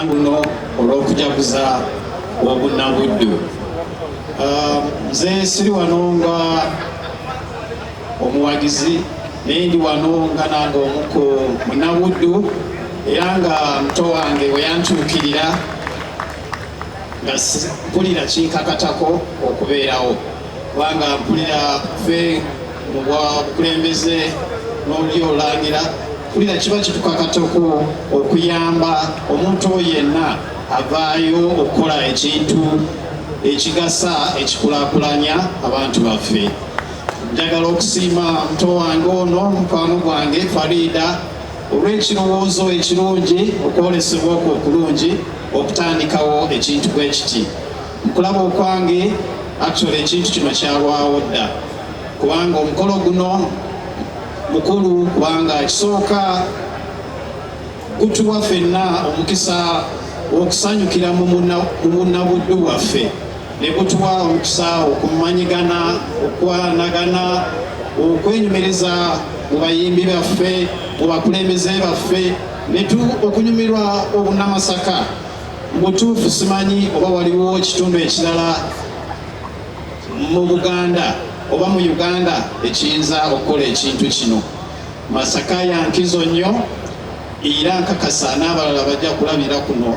luno olw'okujaguza obunnabuddu. Nze siri wano nga omuwagizi naye ndi wano nga nange omu ku munnabuddu, era nga muto wange we yantuukirira nga mpulira kinkakatako okubeerawo, kubanga mpulira ffe mu bukulembeze n'obyomulangira mpulira kiba kitukakatako okuyamba omuntu yenna avaayo okukola ekintu ekigasa ekikulaakulanya abantu baffe. Njagala okusiima muto wange ono mukwano gwange Faridah olw'ekirowoozo ekirungi, okwolesebwa okwo okulungi okutandikawo ekintu bwe kiti. Mukulaba okwange actually ekintu kino kyalwawo dda, kubanga omukolo guno mukulu, kubanga kisooka gutuwa ffenna omukisa okusanyukira mu bunnabuddu bwaffe, ne gutuwa omukisa okumanyigana, okwanagana, okwenyumireza mu bayimbi baffe, mu bakulembeze baffe, okunyumirwa obunnamasaka. Mu butuufu simanyi oba waliwo ekitundu ekirala mu Buganda oba mu Uganda ekiyinza okukola ekintu kino. Masaka yankizo nnyo, era nkakasa n'abalala bajja kulabira kuno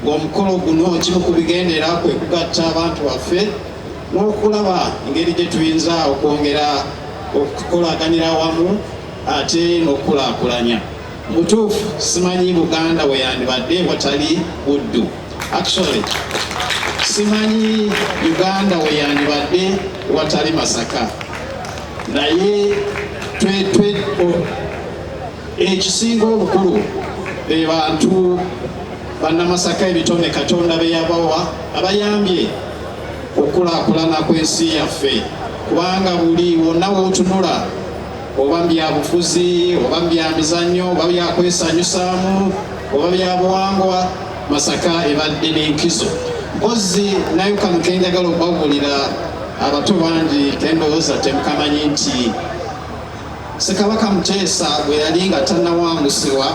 ng'omukolo guno kimu ku bigendera kwe kugatta abantu baffe n'okulaba engeri gye tuyinza okwongera okukolaganira wamu ate n'okulaakulanya. Mutuufu simanyi Buganda we yandibadde watali buddu. Actually simanyi Uganda we yandibadde watali masaka, naye ekisinga obukulu be bantu bannamasaka ebitone Katonda be yabawa abayambye okulaakulana kw'ensi yaffe, kubanga buli wonna w'otunula, oba byabufuzi, oba byamizannyo, oba byakwesanyusaamu, oba byabuwangwa, Masaka ebadde n'enkizo. Mpozi nayo kano kenjagala okubabulira abato bangi kendowooza temukamanyi nti Ssekabaka Muteesa bwe yali nga tannawangusibwa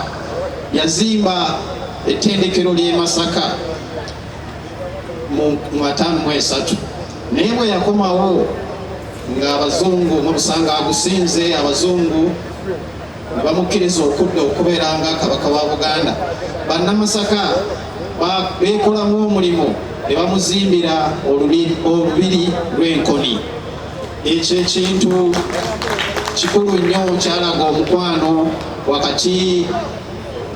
yazimba ettendekero ly'e Masaka mu 1953, naye bwe yakomawo ng'abazungu mubusanga agusinze, abazungu ne bamukkiriza okudda okubeera nga kabaka wa Buganda, bannamasaka beekolamu omulimu ne bamuzimbira olubiri lw'enkoni. Ekyo ekintu kikulu nnyo, kyalaga omukwano wakati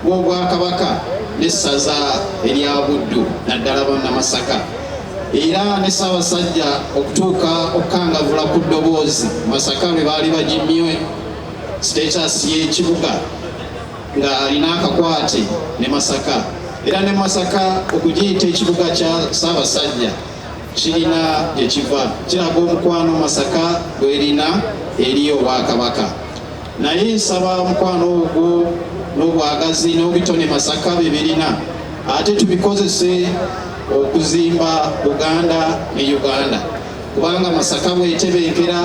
w'Obwakabaka n'essaza erya Buddu, naddala bannamasaka. Era ne Ssaabasajja okutuuka okukangavula ku ddoboozi, Masaka lwe baali bagimye status y'ekibuga ng'alina akakwate ne Masaka. Era ne Masaka okugiyita ekibuga kya Ssaabasajja kirina gye kiva, kiraga omukwano Masaka gw'erina eri Obwakabaka. Naye nsaba omukwano ogwo n'obwagazi n'obitone Masaka bye birina ate tubikozese okuzimba Buganda ne Uganda, kubanga Masaka bwetebenkera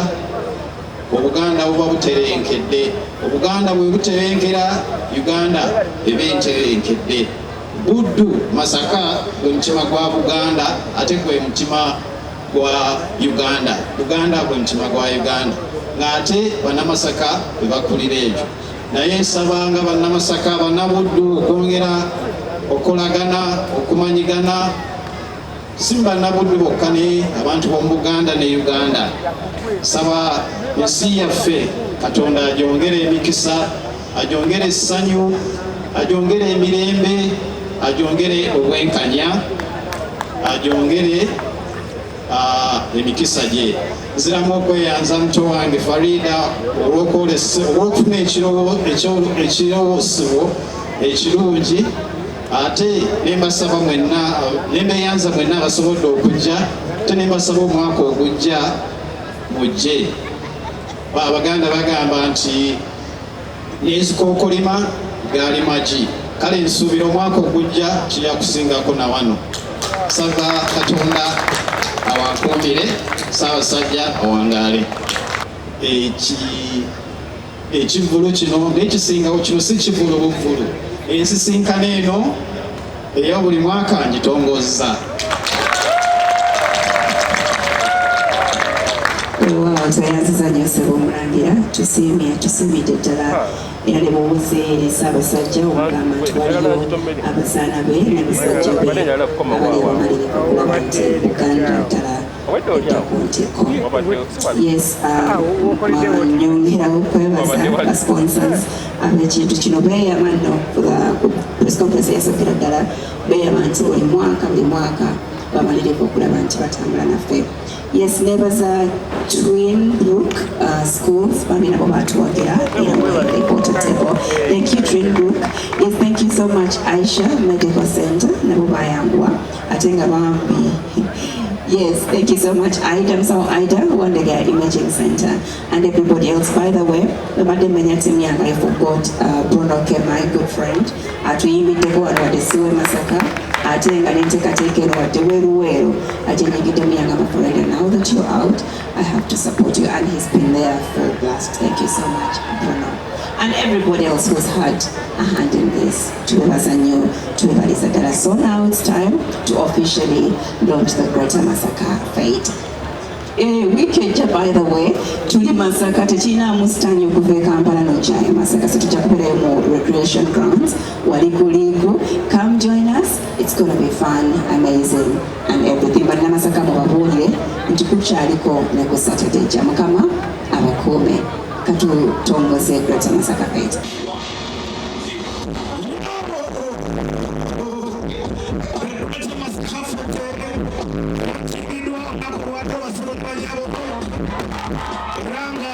Obuganda buba buterenkedde, Obuganda bwe buterenkera Uganda eba enterenkedde. Buddu Masaka gwe mutima gwa Buganda ate gwe mutima gwa Uganda, Buganda gwe mutima gwa Uganda, ng'ate bannamasaka bwe bakulira ekyo. Naye nsabanga bannamasaka bannabuddu okwongera okolagana, okumanyigana, si bannabuddu bokka ne abantu b'omu Buganda ne Uganda. Saba ensi yaffe Katonda agyongere emikisa, agyongere essanyu, agyongere emirembe, agyongere obwenkanya, agyongere emikisa gye. Nziramu okweyanza muto wange Faridah olw'okufuna ekirowoosebwo ekirungi, ate nembasaba mwenna, nembeyanza mwenna abasobodde okujja, ate nembasaba omwaka ogujja mujje. Abaganda bagamba nti n'ezikookolima gaali magi, kale nsuubira omwaka ogujja kijja kusingako na wano. Saba Katonda awankuumire, Ssaabasajja awangaale. Ekivulu kino n'ekisingawo kino si kivulu buvulu. Ensisinkano eno eyo buli mwaka ngitongozza. Tweyanziza Joseph Omulangira tusiimidde ddala era ne buwuze Ssaabasajja okugamba nti waliyo abazaana be n'abasajja be abali bamalirivu okulaba nti Buganda ddala edda ku ntikko. Yes, nyongerawo kwebaza sponsors ab'ekintu kino beeyama nno ku press conference eyasookera ddala beeyama nti buli mwaka bamalirivu okulaba nti batambula naffe. Yes, nebaza Twin Brook schools bambi nabo batuwagira the important table. Thank you Twin Brook. Yes, thank you so much Aisha Medical Center nabo bayambwa ate nga bambi. Yes, thank you so much Ida Ida Wandega Imaging Center and everybody else. By the way, the Madam Menyatimianga, I forgot Bruno K, my good friend. Atuyimbideko wadesiwe Masaka. Ate nga nentekateekera wadde weeruweeru ate nyigidde Muyanga Faridah. Now that you're out, I have to support you, and he's been there full blast. Thank you so much, Bruno. And everybody else who's had a hand in this. Tuwebaza nnyo, tubebaliza ddala. So now it's time to officially launch the Greater Masaka Fete. Weekend, by the way, tuli Masaka tekinaamu stanyu okuva e Kampala n'okyayo Masaka, so tujja kubeerayo mu recreation grounds wali ku Liigu. Come join us, it's going to be fun, amazing and everything. But Masaka mubabuulire nti kukyaliko ne ku Saturday ja Mukama abakuume katutongoze Greater Masaka Fete. Ranga